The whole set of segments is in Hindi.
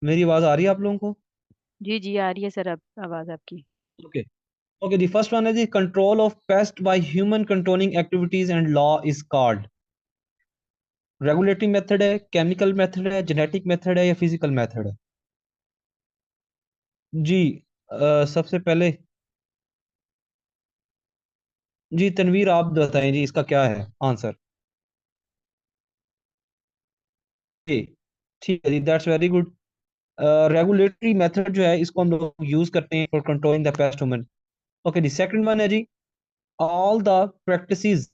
मेरी आवाज आ रही है आप लोगों को? जी जी आ रही है सर, अब आवाज आपकी। Okay. Okay, the first one है the control of pest by human controlling activities and law is called. Regulatory method है, केमिकल मेथड है, जेनेटिक मेथड है या फिजिकल मेथड है? जी। सबसे पहले जी तनवीर आप बताएं जी इसका क्या है आंसर। जी ठीक है जी, that's very good. Regulatory method जो है इसको हम लोग यूज करते हैं for controlling the pest human. Okay जी, सेकंड वन है जी all the practices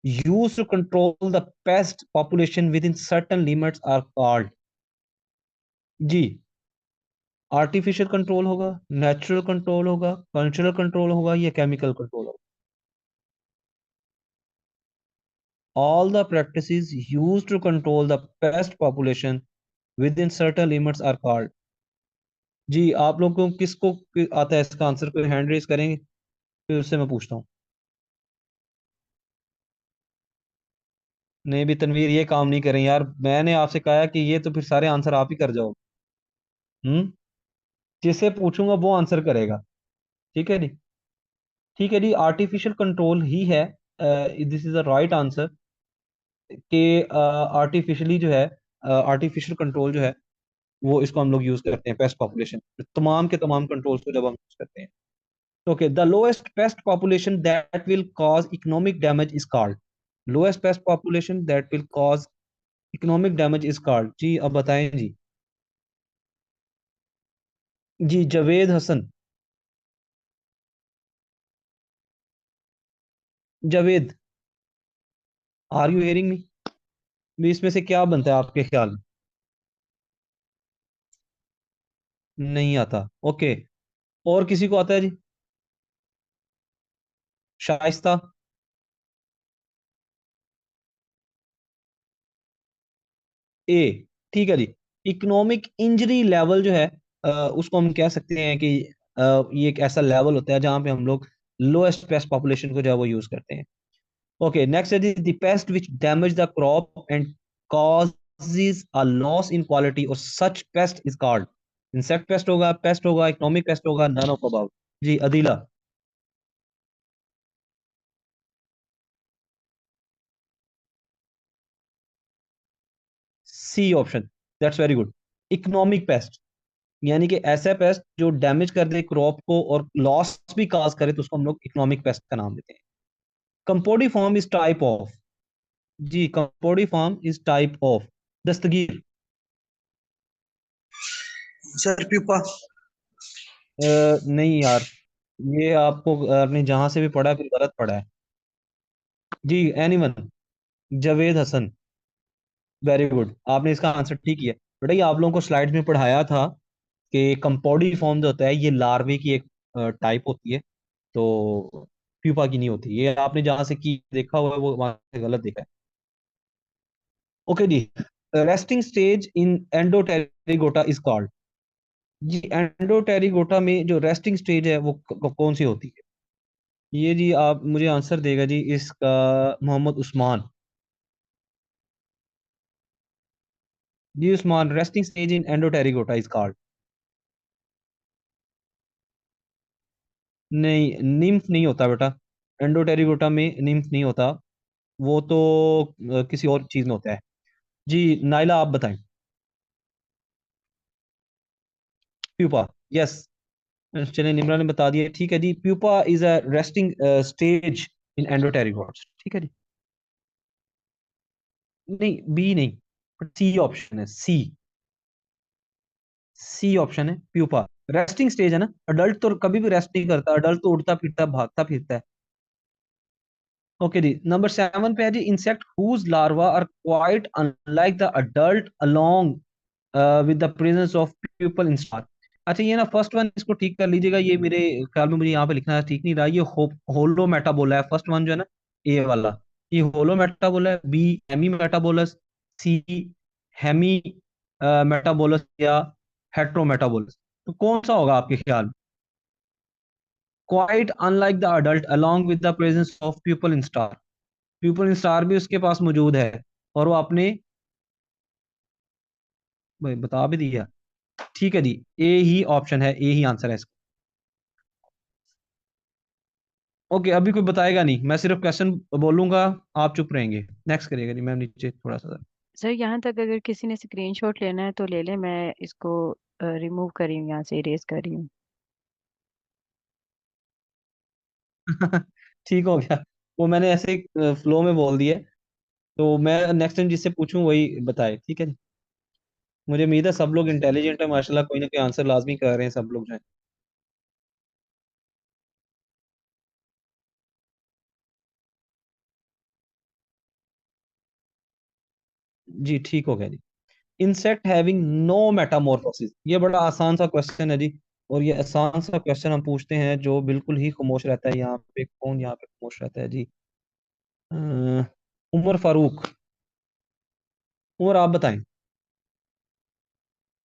used to control the pest population within certain limits are called। जी। आर्टिफिशियल कंट्रोल होगा, नेचुरल कंट्रोल होगा, कल्चरल कंट्रोल होगा या केमिकल कंट्रोल होगा? All the practices used to control the pest population within certain limits are called। जी, आप लोग को किसको आता है इसका आंसर? कोई हैंड रेज करेंगे फिर उससे मैं पूछता हूँ। नहीं भी तनवीर, ये काम नहीं करें यार, मैंने आपसे कहा कि ये तो फिर सारे आंसर आप ही कर जाओ। हम्म। जिससे पूछूंगा वो आंसर करेगा। ठीक है जी। ठीक है जी, आर्टिफिशियल कंट्रोल ही है। This is the right answer कि आर्टिफिशियली जो है, आर्टिफिशियल कंट्रोल जो है वो इसको हम लोग यूज करते हैं पेस्ट पॉपुलेशन, तमाम के तमाम कंट्रोल्स को जब हम यूज करते हैं। Okay, the lowest pest population that will cause economic damage is called. Lowest pest population that will cause economic damage is called. जी अब बताएं जी। जी Javed Hasan. Javed, are you hearing me? इसमें से क्या बनता है आपके ख्याल में? नहीं आता। ओके, और किसी को आता है जी? शाइस्ता। ए। ठीक है जी। इकोनॉमिक इंजरी लेवल जो है उसको हम कह सकते हैं कि ये एक ऐसा लेवल होता है जहां पे हम लोग लोएस्ट पेस्ट पॉपुलेशन को जो है वो यूज करते हैं। ओके, नेक्स्ट है जी the pest which damage the crop and causes a loss in quality और such pest is called। Insect pest होगा, पेस्ट होगा, इकोनॉमिक पेस्ट होगा, नन ऑफ अबाउट। जी Adila. C option, that's very good. Economic pest यानी कि ऐसा पेस्ट जो डैमेज कर दे क्रॉप को और लॉस भी काज करे तो उसको हम लोग इकोनॉमिक पेस्ट का नाम देते हैं। Campodeiform is type of. जी campodeiform is type of. Dastagir. Sir pupa. नहीं यार, ये आपको आपने जहां से भी पढ़ा है फिर गलत पढ़ा है। जी anyone. Javed Hasan. Very good, आपने इसका आंसर ठीक किया। बेटा ये आप लोगों को स्लाइड्स में पढ़ाया था कि कंपोडी फॉर्म जो होता है ये लार्वे की एक टाइप होती है, तो प्यूपा की नहीं होती। ये आपने जहां से की देखा हुआ है वो वहां से गलत देखा है। ओके जी, resting stage in endopterygota is called. जी एंडोटेरिगोटा में जो रेस्टिंग स्टेज है वो कौन सी होती है? ये जी आप मुझे आंसर देगा जी इसका मोहम्मद उस्मान। जी Usman, resting stage in endopterygota is called. नहीं, निम्फ नहीं होता बेटा। एंडोटेरिगोटा में निम्फ नहीं होता, वो तो किसी और चीज में होता है। जी नाइला आप बताएं। प्यूपा। यस। चलिए निम्रा ने बता दिया। ठीक है जी, pupa is a resting stage in endopterygotes. ठीक है जी। नहीं बी नहीं, सी ऑप्शन है, सी। सी ऑप्शन है प्यूपा। रेस्टिंग स्टेज है ना, अडल्ट तो कभी भी रेस्ट नहीं करता, अडल्ट तो उड़ता फिरता भागता फिरता है। ओके जी, नंबर 7 पे है जी insect whose larva are quite unlike the adult along with the presence of people in star. अच्छा ये ना फर्स्ट वन इसको ठीक कर लीजिएगा, ये मेरे ख्याल में मुझे यहाँ पे लिखना ठीक नहीं रहा। ये होलो मेटाबोला है फर्स्ट वन जो है ना, ए वाला। ये होलो मेटाबोला है, बी हेमी मेटाबोलस, सी हेमी मेटाबोलस या हेट्रो मेटाबोलस। तो कौन सा होगा आपके ख्याल में? Quite unlike the adult along with the presence of people in star. People in star भी उसके पास मौजूद है और वो आपने भाई बता भी दिया। ठीक है जी, ए ही ऑप्शन है, ए ही आंसर है इसका। ओके, अभी कोई बताएगा नहीं, मैं सिर्फ क्वेश्चन बोलूंगा, आप चुप रहेंगे। नेक्स्ट करिएगा जी मैम, नीचे थोड़ा सा। सर यहाँ तक अगर किसी ने स्क्रीनशॉट लेना है तो ले ले, मैं इसको रिमूव कर रही हूँ, यहाँ से इरेज कर रही हूँ। ठीक हो गया, वो मैंने ऐसे फ्लो में बोल दिया। तो मैं नेक्स्ट टाइम जिससे पूछूं वही बताए, ठीक है जी। मुझे उम्मीद है सब लोग इंटेलिजेंट है माशाल्लाह, कोई ना कोई आंसर लाजमी कर रहे हैं सब लोग जो है। जी ठीक हो गया जी। इंसेक्ट हैविंग नो मेटामॉर्फोसिस, ये बड़ा आसान सा क्वेश्चन है जी। और ये आसान सा क्वेश्चन हम पूछते हैं जो बिल्कुल ही खामोश रहता है यहाँ पे, कौन यहाँ पे खामोश रहता है जी? उमर फारूक। उमर आप बताएं।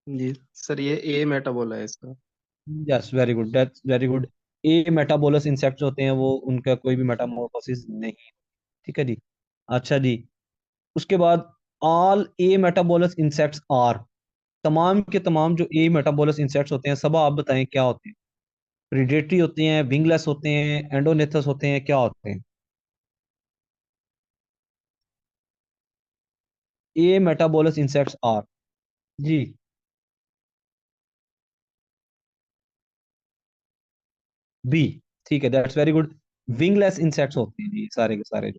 जी सर, ये ए मेटाबोला है इसका। Yes very good, that's very good. A metabolous insects होते हैं वो, उनका कोई भी मेटामॉर्फोसिस नहीं। ठीक है जी। अच्छा जी, उसके बाद all ametabolous insects are, तमाम के तमाम जो ए मेटाबोलस इंसेक्ट्स होते हैं सब आप बताएं क्या होते हैं? प्रीडेटरी होते हैं, विंगलेस होते हैं, एंडोनेथस होते हैं, क्या होते हैं? Ametabolous insects are. जी। बी। ठीक है, that's very good. Wingless insects होते हैं जी सारे के सारे।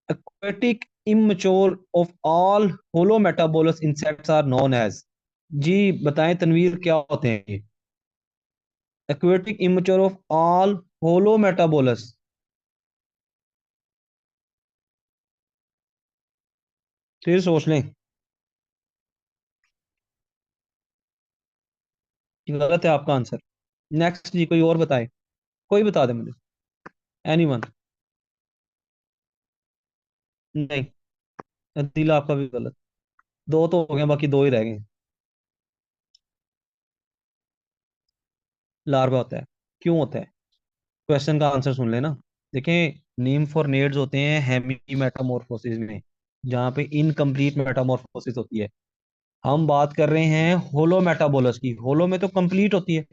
aquatic immature of all holometabolous insects are known as। जी बताएं तनवीर, क्या होते हैं ये? aquatic immature of all holometabolous। फिर सोच लें। ये गलत है आपका आंसर। नेक्स्ट जी, कोई और बताए, कोई बता दे मुझे। एनीवन? नहीं, अदीला आपका भी गलत। दो तो हो गए, बाकी दो ही रह गए। लार्वा होता है। क्यों होता है? क्वेश्चन का आंसर सुन लेना। देखें, नीमफोरनेट्स होते हैं हेमी मेटामॉर्फोसिस में, जहाँ पे इनकम्प्लीट मेटामॉर्फोसिस होती है। हम बात कर रहे हैं होलो मेटाबोलस की, होलो में तो कंप्लीट होती है।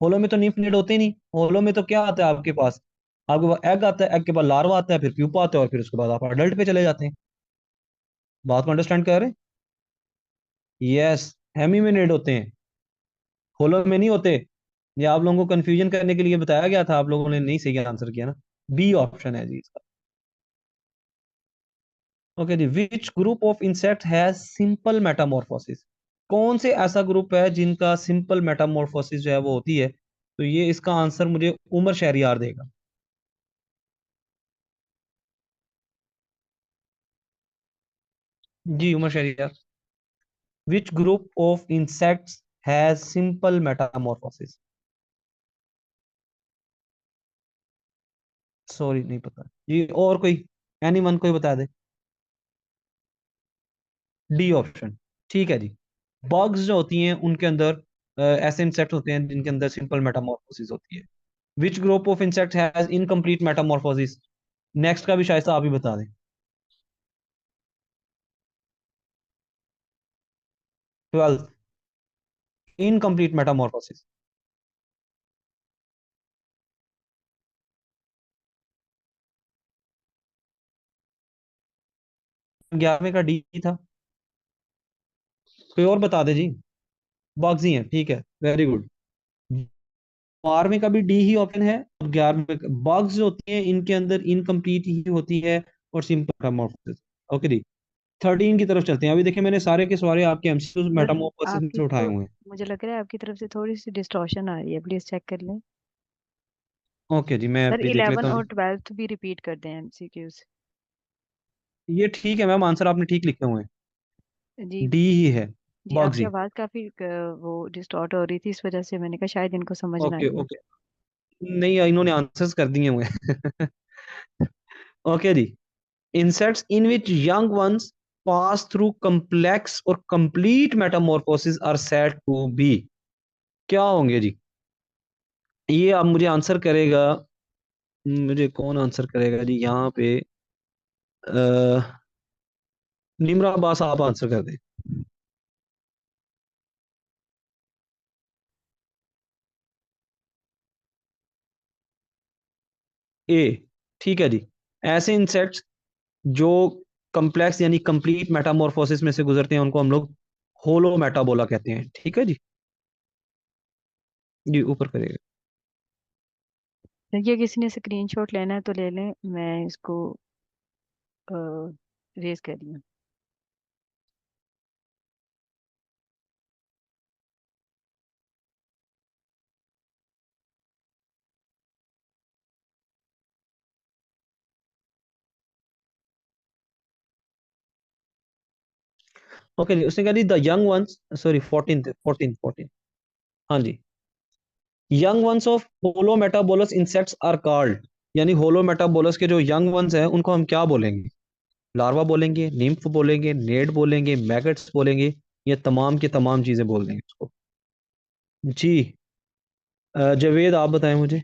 होलो में तो नीमफोनेट होते ही नहीं। होलो में तो क्या आता है आपके पास? आपके पास एग आता है, एग के बाद लार्वा आता है, फिर प्यूपा आता है, और फिर उसके बाद आप अडल्ट पे चले जाते हैं। बात को अंडरस्टैंड कर रहे हैं? यस, हेमी में नेड होते हैं, होलो में नहीं होते। ये आप लोगों को कंफ्यूजन करने के लिए बताया गया था, आप लोगों ने नहीं सही आंसर किया ना। बी ऑप्शन है जी इसका। ओके जी, which group of insect has simple metamorphosis? कौन से ऐसा ग्रुप है जिनका सिंपल मेटामॉर्फोसिस जो है वो होती है? तो ये इसका आंसर मुझे उमर शहरियार देगा। जी Umar Shahryar. Which group of insects has simple metamorphosis? Sorry नहीं पता जी, और कोई? एनीवन कोई बता दे। D option. ठीक है जी। बग्स जो होती हैं उनके अंदर ऐसे इंसेक्ट होते हैं जिनके अंदर सिंपल मेटामॉर्फोसिस होती है। विच group of insect has incomplete Metamorphosis? Next का भी शायद से आप ही बता दें। 12, इनकम्प्लीट मेटामॉर्फोसिस। 11वें का डी था। कोई और बता दे जी। बग्स ही हैं, ठीक है, वेरी गुड। 12वें का भी डी ही ऑप्शन है, और 11वें का बग्स जो होती हैं इनके अंदर इनकम्प्लीट ही होती है, और सिंपल मेटामॉर्फोसिस। ओके जी। 13 की तरफ चलते हैं। अभी देखिए मैंने सारे के सारे आपके एमसीक्यू सर मेटामॉर्फोसिस आपकी से उठाए तो, हुए हैं। मुझे लग रहा है आपकी तरफ से थोड़ी सी डिस्टॉर्शन आ रही है, प्लीज चेक कर लें। ओके जी, मैं सर अभी देख लेता 11 हूँ और जी। 12 भी रिपीट कर दें एमसीक्यूज। ये ठीक है मैम, आंसर आपने ठीक लिखे हुए हैं। जी। डी ही है, जी बग्स आपकी ही। आवाज़ काफ़ी वो डिस्टॉर्ट हो रही थी, इस वजह से मैंने कहा शायद इनको समझ ना ओके आई हो। ओके, नहीं इन्होंने आंसर्स कर दिए हुए हैं। ओके जी। Insects in which young ones pass through complex or complete metamorphosis are said to be। क्या होंगे जी? ये अब मुझे आंसर करेगा, मुझे कौन आंसर करेगा जी यहाँ पे? निम्रा अब्बास, आप आंसर कर दें। ए, ठीक है जी। ऐसे इंसेक्ट्स जो कम्प्लेक्स यानी कंप्लीट मेटामॉर्फोसिस में से गुजरते हैं उनको हम लोग होलो मेटाबोला कहते हैं, ठीक है जी। जी ऊपर करिएगा। ये किसी ने स्क्रीनशॉट लेना है तो ले लें, मैं इसको रेज कर रही हूँ। ओके जी, उसने कहा जी the young ones, sorry 14th 14th 14th, हाँ जी। Young ones of holometabolous insects are called, यानी होलो मेटाबोलस के जो यंग वंस हैं उनको हम क्या बोलेंगे? लार्वा बोलेंगे, निम्फ बोलेंगे, नेड बोलेंगे, मैगट्स बोलेंगे, ये तमाम की तमाम चीजें बोल देंगे उसको। जी जावेद आप बताएं मुझे।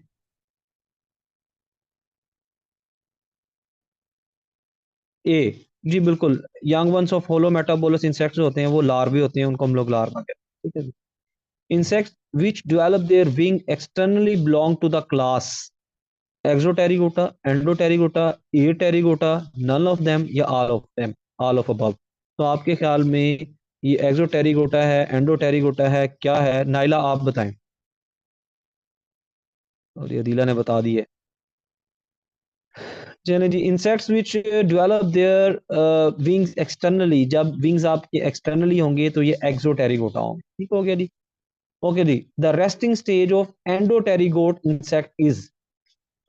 ए, जी बिल्कुल। Young ones of holometabolous insects होते हैं वो लार्वे होते हैं, उनको हम लोग लार्वा कहते हैं, ठीक है जी। Insects which develop their wing externally belong to the class exopterygota, endopterygota, apterygota, none of them या all of them, all of above. तो आपके ख्याल में ये एक्सोटेरिगोटा है, एंडोटेरिगोटा है, क्या है? नाइला आप बताएं। और ये अदीला ने बता दी है। चलिए जी, insects which develop their wings externally, जब विंग्स आपके एक्सटर्नली होंगे तो ये एक्सोटेरिगोटा होंगे, ठीक हो गया जी। ओके जी, the resting stage of endopterygote insect is,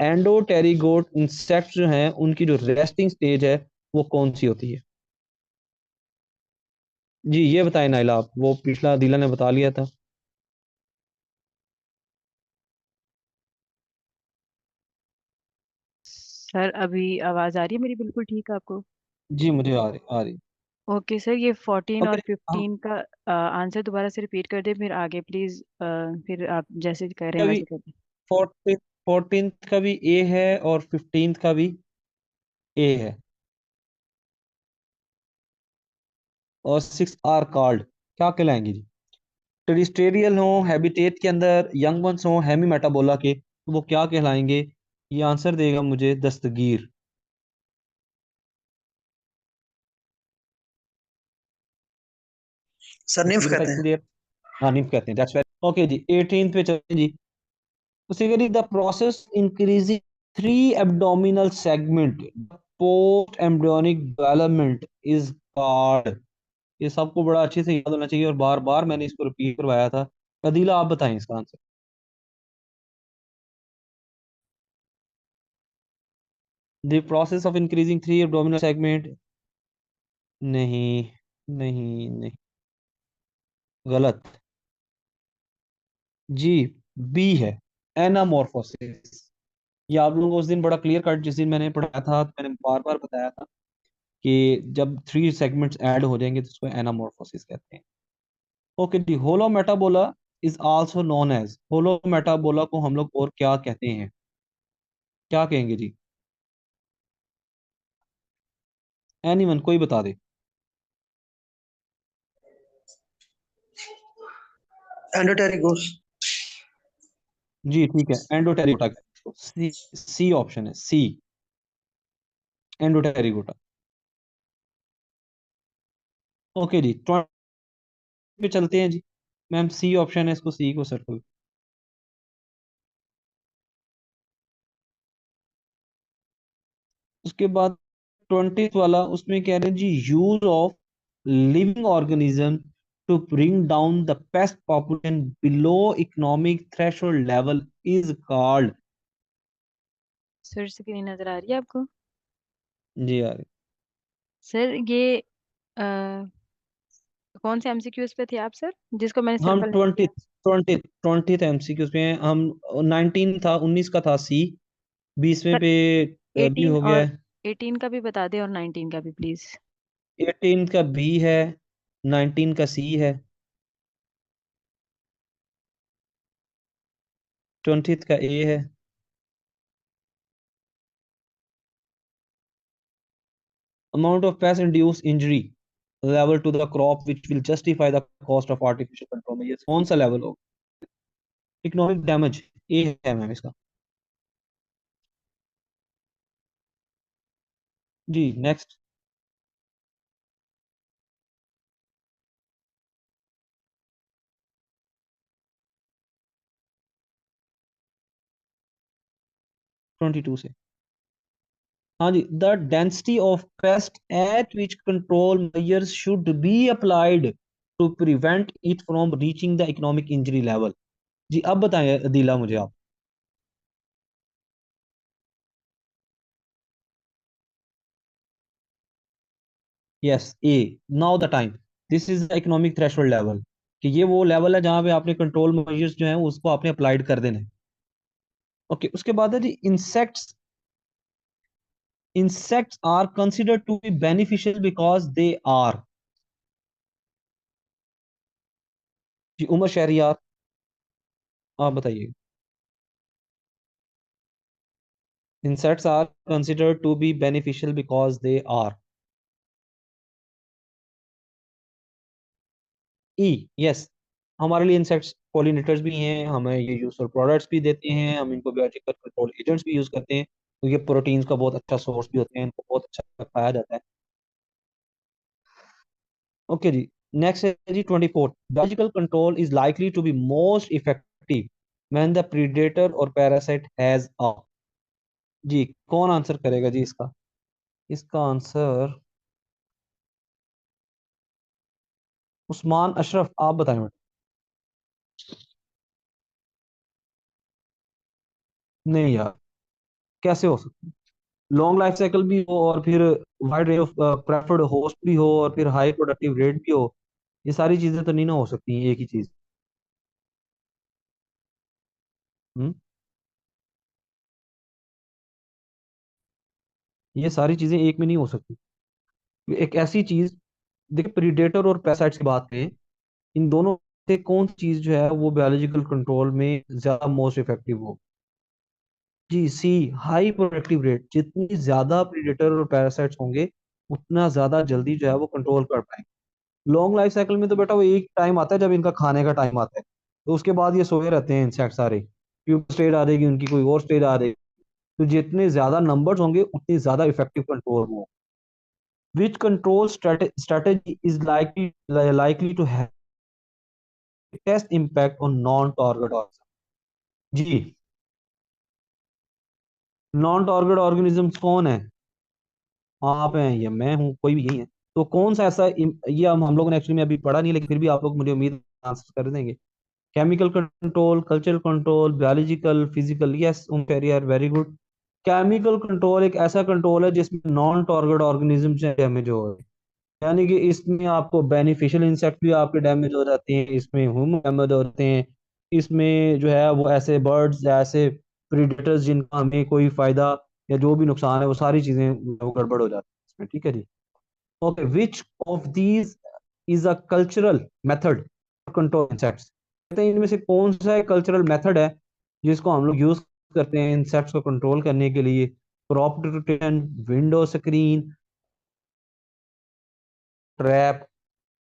endopterygote insect जो हैं उनकी जो रेस्टिंग स्टेज है वो कौन सी होती है? जी ये बताएं नाइला आप, वो पिछला दिला ने बता लिया था। सर अभी आवाज़ आ रही है मेरी बिल्कुल ठीक आपको? जी मुझे आ रही, आ रही। ओके सर, ये 14 ओके और हम 15 का आंसर दोबारा से रिपीट कर दे, फिर आगे प्लीज। फिर आप जैसे कह रहे हैं अभी वैसे कर दें। 14th का भी ए है और 15th का भी ए है, और 6 आर कॉल्ड, क्या कहलाएंगे जी? टेरिस्टेरियल हो, हैबिटेट के अंदर यंग वंस हो हेमी मेटाबोला के, तो वो क्या कहलाएंगे? ये आंसर देगा मुझे दस्तगीर। सर निम्फ दस्तगीर बेटा कहते हैं। क्लियर। हाँ निम्फ कहते हैं, that's very okay ji. 18th पे चलते हैं जी। उसी करी the process increasing three abdominal segment post embryonic development is called, ये सबको बड़ा अच्छे से याद होना चाहिए और बार बार मैंने इसको रिपीट करवाया था। अदीला आप बताएं इसका answer. The process of increasing three abdominal segment, नहीं नहीं नहीं, गलत जी। बी है, एनामॉर्फोसिस। ये आप लोगों को उस दिन बड़ा क्लियर कट, जिस दिन मैंने पढ़ाया था तो मैंने बार बार बताया था कि जब थ्री सेगमेंट्स ऐड हो जाएंगे तो उसको एनामॉर्फोसिस कहते हैं। Okay the, holometabola is also known as, holometabola को हम लोग और क्या कहते हैं? क्या कहेंगे जी? एनीवन कोई बता दे। एंडोटेरिगोस। जी ठीक है, एंडोटेरिकोटा कहते हैं इसको। सी, सी ऑप्शन है, सी, एंडोटेरिकोटा। ओके जी 20 पे चलते हैं जी। मैम सी ऑप्शन है, इसको सी को सर्कल। उसके बाद 20th वाला, उसमें कह रहे हैं जी use of living organism to bring down the pest population below economic threshold level is called. Sir screen नजर आ रही है आपको? जी यार, सर ये अ, कौन से एमसीक्यूज पे थे आप सर, जिसको मैंने हम सर्कल नहीं ट्वेंटी किया? ट्वेंटी ट्वेंटी एमसीक्यूज पे हैं हम। 19 था, 19 का था सी, 20वें सर पे बी 18 हो गया और है। 18 का भी बता दे और 19 का भी प्लीज। 18 का बी है, 19 का सी है, 20th का ए है। Amount of pest induced injury level to the crop which will justify the cost of artificial control measures, कौन सा लेवल हो? इकोनॉमिक डैमेज, ए है मैम इसका। जी नेक्स्ट। 22 से। हाँ जी, the density of pest at which control measures should be applied to prevent it from reaching the economic injury level. जी अब बताएं अदीला मुझे आप। Yes A, now the time, this is the economic threshold level, कि ये वो लेवल है जहां पे आपने कंट्रोल मेजर्स जो है उसको आपने अप्लाइड कर देना है। ओके, उसके बाद है जी insects. Insects are considered to be beneficial because they are। जी उमर शहरियार, आप बताइए। Insects are considered to be beneficial because they are। E, yes, हमारे लिए इंसेक्ट्स पॉलिनेटर्स भी हैं, हमें ये यूजफुल प्रोडक्ट्स भी देते हैं, हम इनको बायोलॉजिकल कंट्रोल एजेंट्स भी यूज करते हैं, तो ये प्रोटीन्स का बहुत अच्छा सोर्स भी होते हैं, इनको बहुत अच्छा पाया जाता है। ओके जी, नेक्स्ट है जी 24। Biological control is likely to be most effective when the predator और पैरासाइट हैज अ। जी कौन आंसर करेगा जी इसका? इसका आंसर उस्मान अशरफ, आप बताएं बेटा। नहीं यार, कैसे हो सकता है? लॉन्ग लाइफ साइकिल भी हो और फिर wide range of preferred host भी हो और फिर हाई प्रोडक्टिव रेट भी हो, ये सारी चीजें तो नहीं ना हो सकती एक ही चीज। हम्म, ये सारी चीजें एक में नहीं हो सकती। एक ऐसी चीज, देखिए प्रीडेटर और पैरासाइट्स की बात करें, इन दोनों से कौन सी चीज जो है वो बायोलॉजिकल कंट्रोल में ज्यादा मोस्ट इफेक्टिव हो? जी सी, हाई प्रोडक्टिव रेट। जितनी ज्यादा प्रीडेटर और पैरासाइट्स होंगे उतना ज्यादा जल्दी जो है वो कंट्रोल कर पाएंगे। लॉन्ग लाइफ साइकिल में तो बेटा वो एक टाइम आता है जब इनका खाने का टाइम आता है, तो उसके बाद ये सोए रहते हैं इंसेक्ट सारे, प्यूप स्टेज आ जाएगी उनकी, कोई और स्टेज आ जाएगी। तो जितने ज्यादा नंबर्स होंगे उतनी ज्यादा इफेक्टिव कंट्रोल हो। Which control strategy is likely to have best impact on non target organism? जी, नॉन टारगेट ऑर्गेनिजम्स कौन है? आप हैं या मैं हूँ, कोई भी यही है। तो कौन सा ऐसा ये हम लोगों ने एक्चुअली में अभी पढ़ा नहीं, लेकिन फिर भी आप लोग मुझे उम्मीद आंसर कर देंगे। Chemical control, cultural control, biological, physical, yes यार वेरी गुड। केमिकल कंट्रोल एक ऐसा कंट्रोल है जिसमें नॉन टारगेट ऑर्गेनिज्म डैमेज हो रहे हैं, यानी कि इसमें आपको बेनिफिशियल इंसेक्ट भी आपके डैमेज हो जाते हैं, इसमें ह्यूमन डैमेज होते हैं, इसमें जो है वो ऐसे बर्ड्स, ऐसे प्रीडेटर्स जिनका हमें कोई फायदा या जो भी नुकसान है वो सारी चीजें वो गड़बड़ हो जाती है इसमें, ठीक है जी। Okay, which of these is a cultural method control insects? कहते हैं इनमें से कौन सा कल्चरल मेथड है जिसको हम लोग यूज करते हैं इंसेक्ट्स को कंट्रोल करने के लिए? Crop rotation, window screen, trap,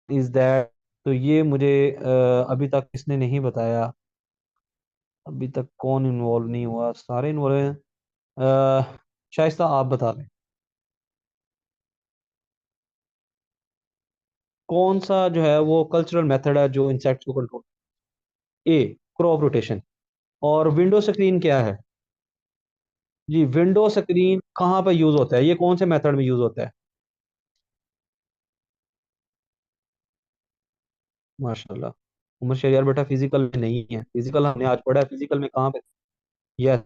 is that. तो ये मुझे अभी तक किसने नहीं बताया, अभी तक कौन इन्वॉल्व नहीं हुआ, सारे इन्वॉल्व हैं। शाइस्ता आप बता दें, कौन सा जो है वो कल्चरल मेथड है जो इंसेक्ट्स को कंट्रोल? ए, क्रॉप रोटेशन। और विंडो स्क्रीन क्या है? जी विंडो स्क्रीन कहाँ पर यूज होता है, ये कौन से मेथड में यूज होता है? माशाल्लाह, उमर शरियार बेटा फिजिकल में नहीं है, फिजिकल हमने आज पढ़ा है, फिजिकल में कहाँ पे? Yes,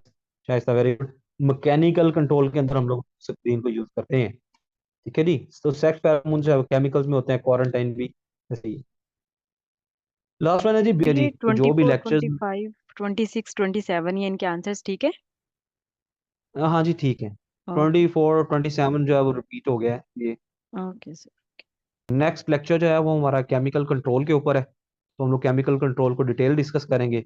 Shaista very good. Mechanical control के अंदर हम लोग स्क्रीन को यूज करते हैं, ठीक है जी। तो सेक्स फेरोमोन्स केमिकल्स में होते हैं, क्वारंटाइन भी ऐसे ही। लास्ट वन है जी जी, ये तो जो भी 24, लेक्चर्स। 25, 26, 27 ये इनके आंसर्स ठीक है। हाँ जी ठीक है, ओके। 24 27 जो है वो रिपीट हो गया है ये। Okay sir. नेक्स्ट लेक्चर जो है वो हमारा केमिकल कंट्रोल के ऊपर है, तो हम लोग केमिकल कंट्रोल को डिटेल डिस्कस करेंगे।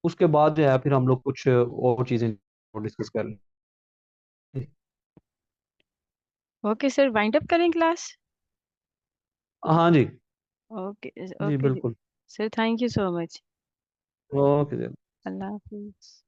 उसके बाद जो है फिर हम लोग कुछ और चीजें डिस्कस करेंगे। ओके सर, वाइंड अप करें क्लास। हाँ जी, ओके। जी ओके जी। बिल्कुल। Sir thank you so much. Okay. Allah Hafiz.